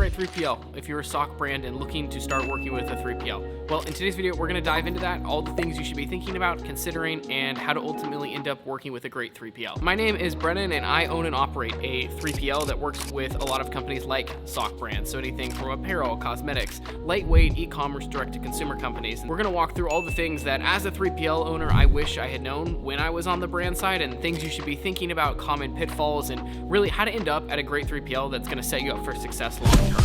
right 3PL if you're a sock brand and looking to start working with a 3PL? Well, in today's video, we're going to dive into that, all the things you should be thinking about, considering, and how to ultimately end up working with a great 3PL. My name is Brennan, and I own and operate a 3PL that works with a lot of companies like sock brands, so anything from apparel, cosmetics, lightweight, e-commerce, direct-to-consumer companies. And we're going to walk through all the things that, as a 3PL owner, I wish I had known when I was on the brand side, and things you should be thinking about, common pitfalls, and really how to end up at a great 3PL that's going to set you up for success long term.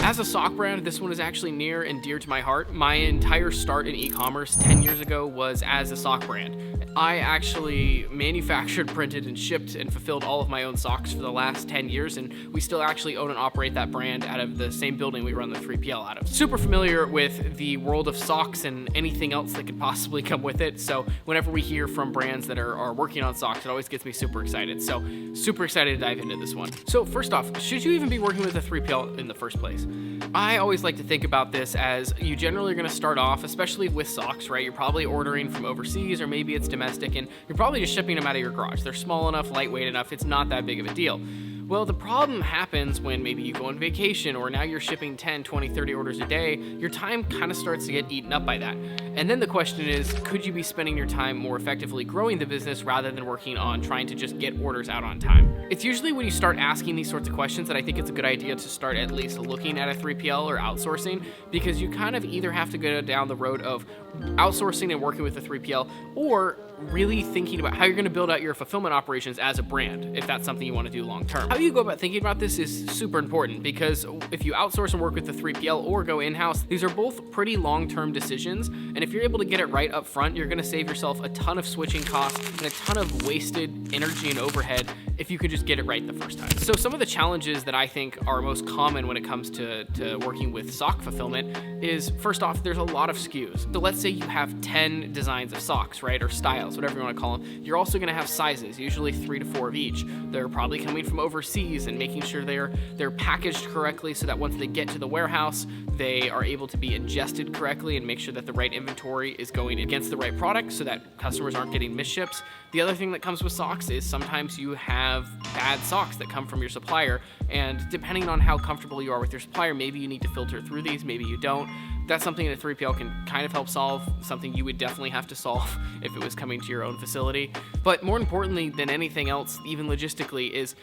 As a sock brand, this one is actually near and dear to my heart. My entire start in e-commerce 10 years ago was as a sock brand. I actually manufactured, printed, and shipped and fulfilled all of my own socks for the last 10 years, and we still actually own and operate that brand out of the same building we run the 3PL out of. Super familiar with the world of socks and anything else that could possibly come with it, so whenever we hear from brands that are working on socks, it always gets me super excited. So super excited to dive into this one. So first off, should you even be working with a 3PL in the first place? I always like to think about this as you generally are going to start off, especially with socks, right? You're probably ordering from overseas, or maybe it's domestic, and you're probably just shipping them out of your garage. They're small enough, lightweight enough, it's not that big of a deal. Well, the problem happens when maybe you go on vacation, or now you're shipping 10, 20, 30 orders a day. Your time kind of starts to get eaten up by that. And then the question is, could you be spending your time more effectively growing the business rather than working on trying to just get orders out on time? It's usually when you start asking these sorts of questions that I think it's a good idea to start at least looking at a 3PL or outsourcing, because you kind of either have to go down the road of outsourcing and working with a 3PL, or really thinking about how you're going to build out your fulfillment operations as a brand, if that's something you want to do long term. How you go about thinking about this is super important, because if you outsource and work with the 3PL or go in-house, these are both pretty long-term decisions, and if you're able to get it right up front, you're going to save yourself a ton of switching costs and a ton of wasted energy and overhead if you could just get it right the first time. So some of the challenges that I think are most common when it comes to working with sock fulfillment is, first off, there's a lot of SKUs. So let's say you have 10 designs of socks, right, or styles, whatever you want to call them. You're also going to have sizes, usually 3 to 4 of each. They're probably coming from overseas, and making sure they're packaged correctly so that once they get to the warehouse, they are able to be ingested correctly, and make sure that the right inventory is going against the right product so that customers aren't getting misships. The other thing that comes with socks is sometimes you have bad socks that come from your supplier, and depending on how comfortable you are with your supplier, maybe you need to filter through these, maybe you don't. That's something that a 3PL can kind of help solve, something you would definitely have to solve if it was coming to your own facility. But more importantly than anything else, even logistically, is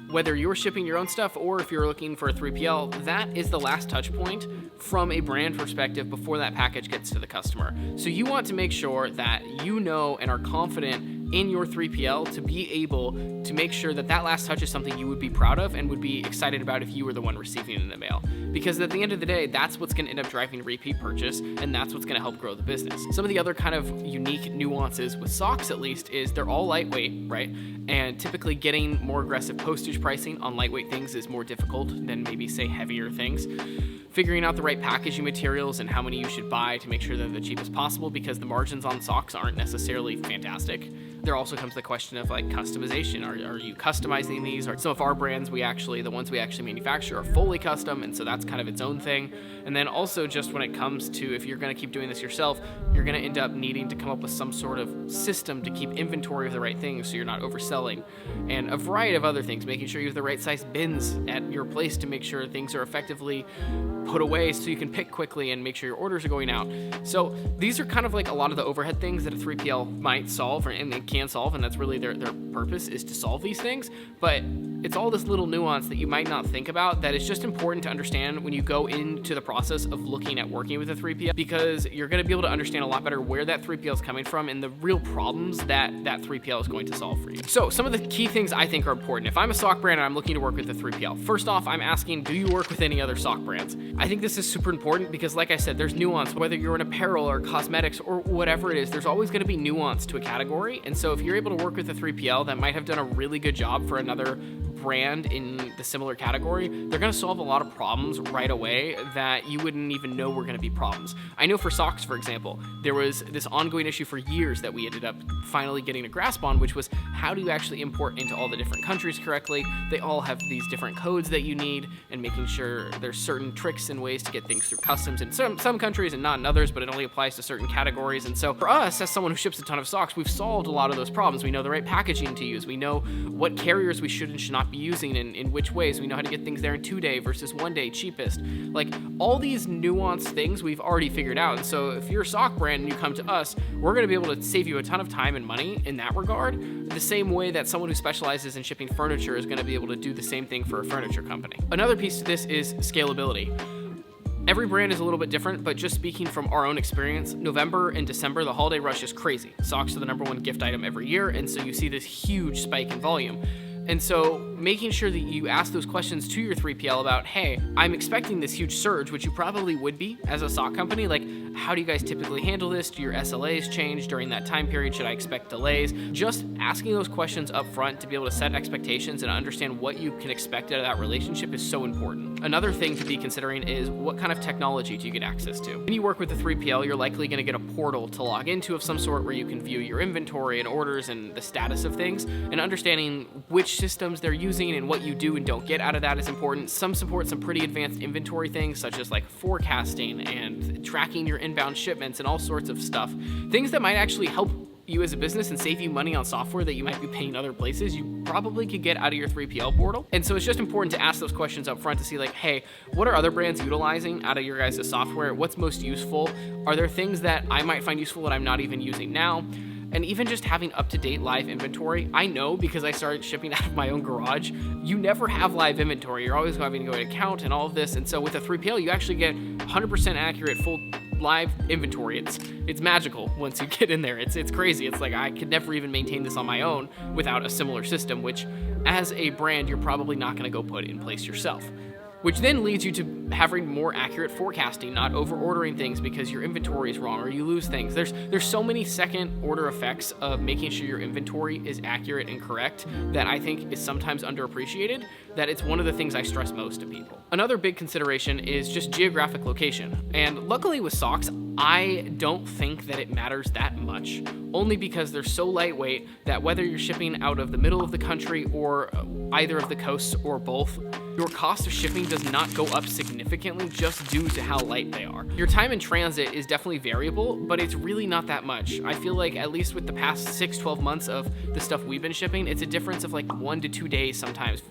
whether you're shipping your own stuff or if you're looking for a 3PL, that is the last touch point from a brand perspective before that package gets to the customer. So you want to make sure that you know and are confident in your 3PL to be able to make sure that that last touch is something you would be proud of and would be excited about if you were the one receiving it in the mail. Because at the end of the day, that's what's going to end up driving repeat purchase, and that's what's going to help grow the business. Some of the other kind of unique nuances with socks, at least, is they're all lightweight, right? And typically getting more aggressive postage pricing on lightweight things is more difficult than maybe, say, heavier things. Figuring out the right packaging materials and how many you should buy to make sure they're the cheapest possible, because the margins on socks aren't necessarily fantastic. There also comes the question of like customization. Are you customizing these? Or some of our brands, the ones we actually manufacture, are fully custom, and so that's kind of its own thing. And then also just when it comes to, if you're going to keep doing this yourself, you're going to end up needing to come up with some sort of system to keep inventory of the right things so you're not overselling, and a variety of other things, making sure you have the right size bins at your place to make sure things are effectively put away so you can pick quickly and make sure your orders are going out. So these are kind of like a lot of the overhead things that a 3PL might solve, and they can solve, and that's really their purpose, is to solve these things. But it's all this little nuance that you might not think about that is just important to understand when you go into the process of looking at working with a 3PL, because you're going to be able to understand a lot better where that 3PL is coming from and the real problems that 3PL is going to solve for you. So some of the key things I think are important. If I'm a sock brand and I'm looking to work with a 3PL, first off, I'm asking, do you work with any other sock brands? I think this is super important because, like I said, there's nuance. Whether you're in apparel or cosmetics or whatever it is, there's always going to be nuance to a category. And so if you're able to work with a 3PL that might have done a really good job for another brand in the similar category, they're going to solve a lot of problems right away that you wouldn't even know were going to be problems. I know for socks, for example, there was this ongoing issue for years that we ended up finally getting a grasp on, which was how do you actually import into all the different countries correctly? They all have these different codes that you need, and making sure there's certain tricks and ways to get things through customs in some countries and not in others, but it only applies to certain categories. And so for us, as someone who ships a ton of socks, we've solved a lot of those problems. We know the right packaging to use. We know what carriers we should and should not be using and in which ways. We know how to get things there in 2 day versus 1 day cheapest. Like, all these nuanced things we've already figured out. And so if you're a sock brand and you come to us, we're going to be able to save you a ton of time and money in that regard, the same way that someone who specializes in shipping furniture is going to be able to do the same thing for a furniture company. Another piece to this is scalability. Every brand is a little bit different, but just speaking from our own experience, November and December, the holiday rush is crazy. Socks are the number one gift item every year, and so you see this huge spike in volume. And so making sure that you ask those questions to your 3PL about, hey, I'm expecting this huge surge, which you probably would be as a sock company. Like, how do you guys typically handle this? Do your SLAs change during that time period? Should I expect delays? Just asking those questions up front to be able to set expectations and understand what you can expect out of that relationship is so important. Another thing to be considering is what kind of technology do you get access to? When you work with a 3PL, you're likely going to get a portal to log into of some sort where you can view your inventory and orders and the status of things, and understanding which systems they're using and what you do and don't get out of that is important. Some support some pretty advanced inventory things, such as like forecasting and tracking your inbound shipments and all sorts of stuff. Things that might actually help you as a business and save you money on software that you might be paying other places, you probably could get out of your 3PL portal. And so it's just important to ask those questions up front to see, like, hey, what are other brands utilizing out of your guys' software? What's most useful? Are there things that I might find useful that I'm not even using now? And even just having up-to-date live inventory, I know because I started shipping out of my own garage, you never have live inventory. You're always having to go to account and all of this. And so with a 3PL, you actually get 100% accurate full live inventory. It's magical once you get in there. It's crazy. It's like I could never even maintain this on my own without a similar system, which as a brand, you're probably not going to go put in place yourself. Which then leads you to having more accurate forecasting, not over-ordering things because your inventory is wrong or you lose things. There's so many second-order effects of making sure your inventory is accurate and correct that I think is sometimes underappreciated, that it's one of the things I stress most to people. Another big consideration is just geographic location. And luckily with socks, I don't think that it matters that much, only because they're so lightweight that whether you're shipping out of the middle of the country or either of the coasts or both, your cost of shipping does not go up significantly just due to how light they are. Your time in transit is definitely variable, but it's really not that much. I feel like at least with the past 6-12 months of the stuff we've been shipping, it's a difference of like 1 to 2 days sometimes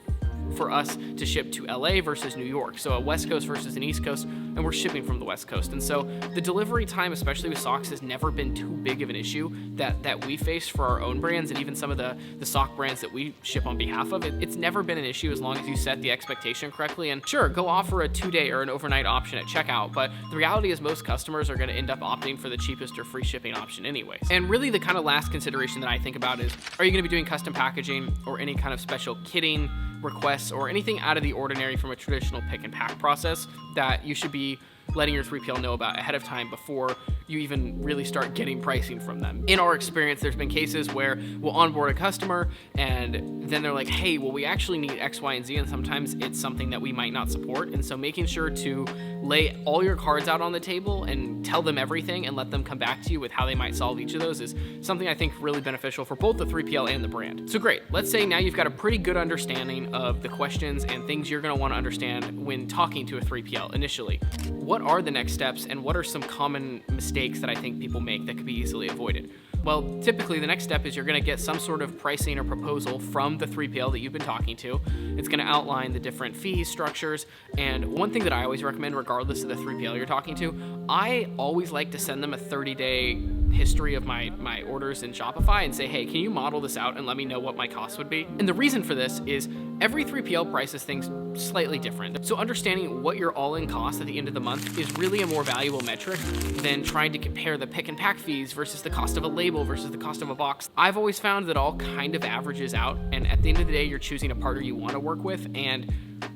for us to ship to LA versus New York. So a West Coast versus an East Coast, and we're shipping from the West Coast. And so the delivery time, especially with socks, has never been too big of an issue that we face for our own brands, and even some of the sock brands that we ship on behalf of. It's never been an issue as long as you set the expectation correctly. And sure, go offer a 2-day or an overnight option at checkout, but the reality is most customers are going to end up opting for the cheapest or free shipping option anyways. And really the kind of last consideration that I think about is, are you going to be doing custom packaging or any kind of special kitting requests or anything out of the ordinary from a traditional pick and pack process that you should be letting your 3PL know about ahead of time before you even really start getting pricing from them. In our experience, there's been cases where we'll onboard a customer and then they're like, hey, well, we actually need X, Y, and Z, and sometimes it's something that we might not support. And so making sure to lay all your cards out on the table and tell them everything and let them come back to you with how they might solve each of those is something I think really beneficial for both the 3PL and the brand. So great, let's say now you've got a pretty good understanding of the questions and things you're gonna wanna understand when talking to a 3PL initially. What are the next steps and what are some common mistakes that I think people make that could be easily avoided? Well, typically the next step is you're going to get some sort of pricing or proposal from the 3PL that you've been talking to. It's going to outline the different fee structures. And one thing that I always recommend, regardless of the 3PL you're talking to, I always like to send them a 30-day history of my orders in Shopify and say, hey, can you model this out and let me know what my cost would be? And the reason for this is every 3PL prices things slightly different. So understanding what your all-in cost at the end of the month is really a more valuable metric than trying to compare the pick and pack fees versus the cost of a label versus the cost of a box. I've always found that all kind of averages out, and at the end of the day, you're choosing a partner you want to work with, and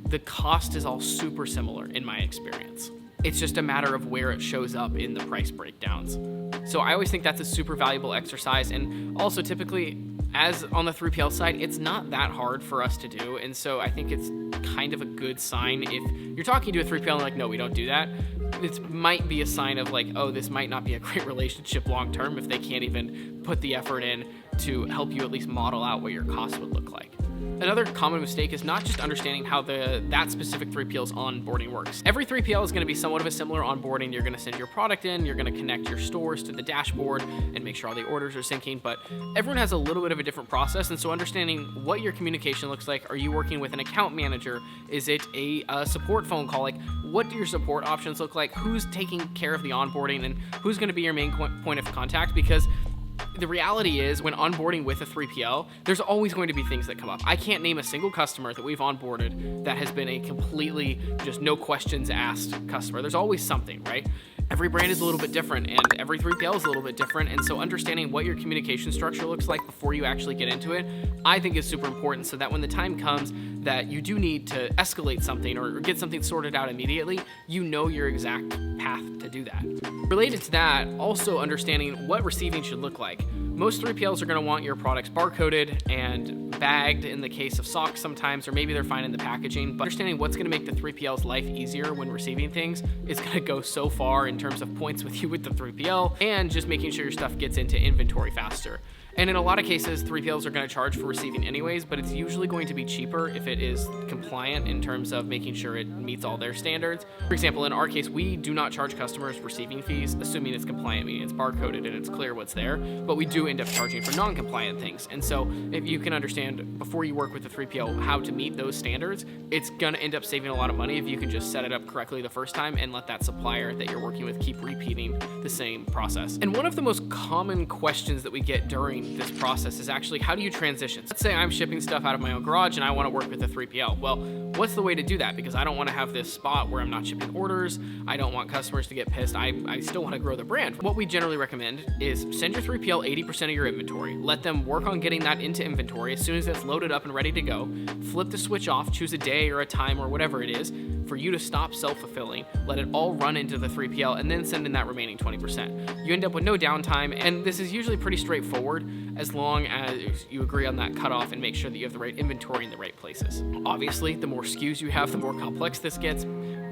the cost is all super similar in my experience. It's just a matter of where it shows up in the price breakdowns. So I always think that's a super valuable exercise, and also typically As on the 3PL side, it's not that hard for us to do. And so I think it's kind of a good sign if you're talking to a 3PL and like, no, we don't do that. It might be a sign of like, oh, this might not be a great relationship long term if they can't even put the effort in to help you at least model out what your costs would look like. Another common mistake is not just understanding how that specific 3PL's onboarding works. Every 3PL is going to be somewhat of a similar onboarding. You're going to send your product in, you're going to connect your stores to the dashboard and make sure all the orders are syncing, but everyone has a little bit of a different process. And so understanding what your communication looks like. Are you working with an account manager? Is it a support phone call? Like, what do your support options look like? Who's taking care of the onboarding and who's going to be your main point of contact? Because the reality is, when onboarding with a 3PL, there's always going to be things that come up. I can't name a single customer that we've onboarded that has been a completely just no questions asked customer. There's always something, right? Every brand is a little bit different and every 3PL is a little bit different. And so understanding what your communication structure looks like before you actually get into it, I think is super important, so that when the time comes that you do need to escalate something or get something sorted out immediately, you know your exact path to do that. Related to that, also understanding what receiving should look like. Most 3PLs are going to want your products barcoded and bagged in the case of socks sometimes, or maybe they're fine in the packaging, but understanding what's going to make the 3PL's life easier when receiving things is going to go so far in terms of points with you with the 3PL and just making sure your stuff gets into inventory faster. And in a lot of cases, 3PLs are going to charge for receiving anyways, but it's usually going to be cheaper if it is compliant in terms of making sure it meets all their standards. For example, in our case, we do not charge customers receiving fees, assuming it's compliant, meaning it's barcoded and it's clear what's there, but we do end up charging for non-compliant things. And so if you can understand before you work with the 3PL how to meet those standards, it's going to end up saving a lot of money if you can just set it up correctly the first time and let that supplier that you're working with keep repeating the same process. And one of the most common questions that we get during this process is actually, how do you transition? Let's say I'm shipping stuff out of my own garage and I want to work with a 3PL. Well, what's the way to do that? Because I don't want to have this spot where I'm not shipping orders. I don't want customers to get pissed. I still want to grow the brand. What we generally recommend is send your 3PL 80% of your inventory. Let them work on getting that into inventory. As soon as it's loaded up and ready to go, flip the switch off, choose a day or a time or whatever it is for you to stop self-fulfilling, let it all run into the 3PL, and then send in that remaining 20%. You end up with no downtime, and this is usually pretty straightforward as long as you agree on that cutoff and make sure that you have the right inventory in the right places. Obviously, the more SKUs you have, the more complex this gets,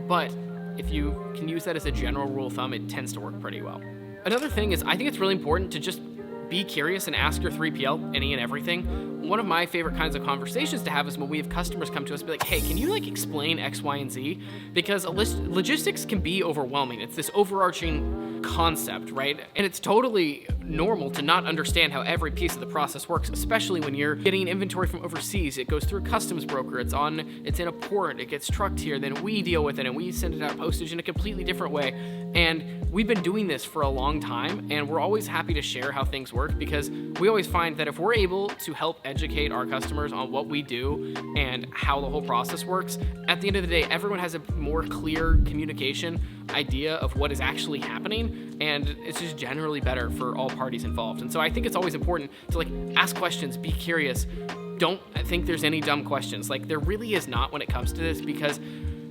but if you can use that as a general rule of thumb, it tends to work pretty well. Another thing is, I think it's really important to just be curious and ask your 3PL any and everything. One of my favorite kinds of conversations to have is when we have customers come to us and be like, hey, can you explain X, Y, and Z? Because logistics can be overwhelming. It's this overarching concept, right? And it's totally normal to not understand how every piece of the process works, especially when you're getting inventory from overseas. It goes through a customs broker, it's in a port, it gets trucked here, then we deal with it and we send it out postage in a completely different way. And we've been doing this for a long time, and we're always happy to share how things work, because we always find that if we're able to help educate our customers on what we do and how the whole process works, at the end of the day, everyone has a more clear communication idea of what is actually happening, and it's just generally better for all parties involved. And so I think it's always important to ask questions, be curious. Don't think there's any dumb questions. There really is not when it comes to this, because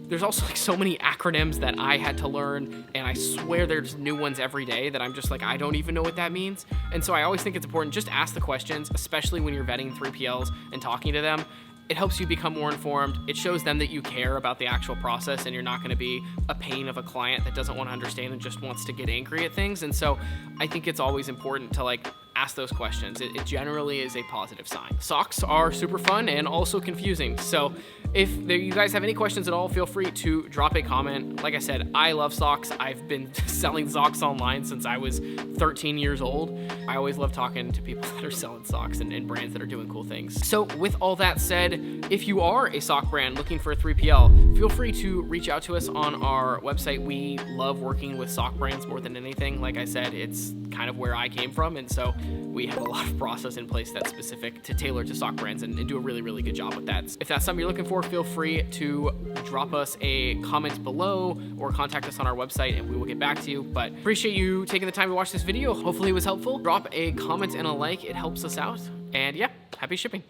there's also so many acronyms that I had to learn, and I swear there's new ones every day that I'm just I don't even know what that means. And so I always think it's important, just ask the questions, especially when you're vetting 3PLs and talking to them. It helps you become more informed. It shows them that you care about the actual process and you're not going to be a pain of a client that doesn't want to understand and just wants to get angry at things. And so I think it's always important to ask those questions. It generally is a positive sign. Socks are super fun and also confusing. So if you guys have any questions at all, feel free to drop a comment. Like I said, I love socks. I've been selling socks online since I was 13 years old. I always love talking to people that are selling socks and brands that are doing cool things. So with all that said, if you are a sock brand looking for a 3PL, feel free to reach out to us on our website. We love working with sock brands more than anything. Like I said, it's kind of where I came from, and so we have a lot of process in place that's specific to tailor to sock brands and do a really, really good job with that. If that's something you're looking for, feel free to drop us a comment below or contact us on our website and we will get back to you. But appreciate you taking the time to watch this video. Hopefully it was helpful. Drop a comment and a like. It helps us out. And yeah, happy shipping.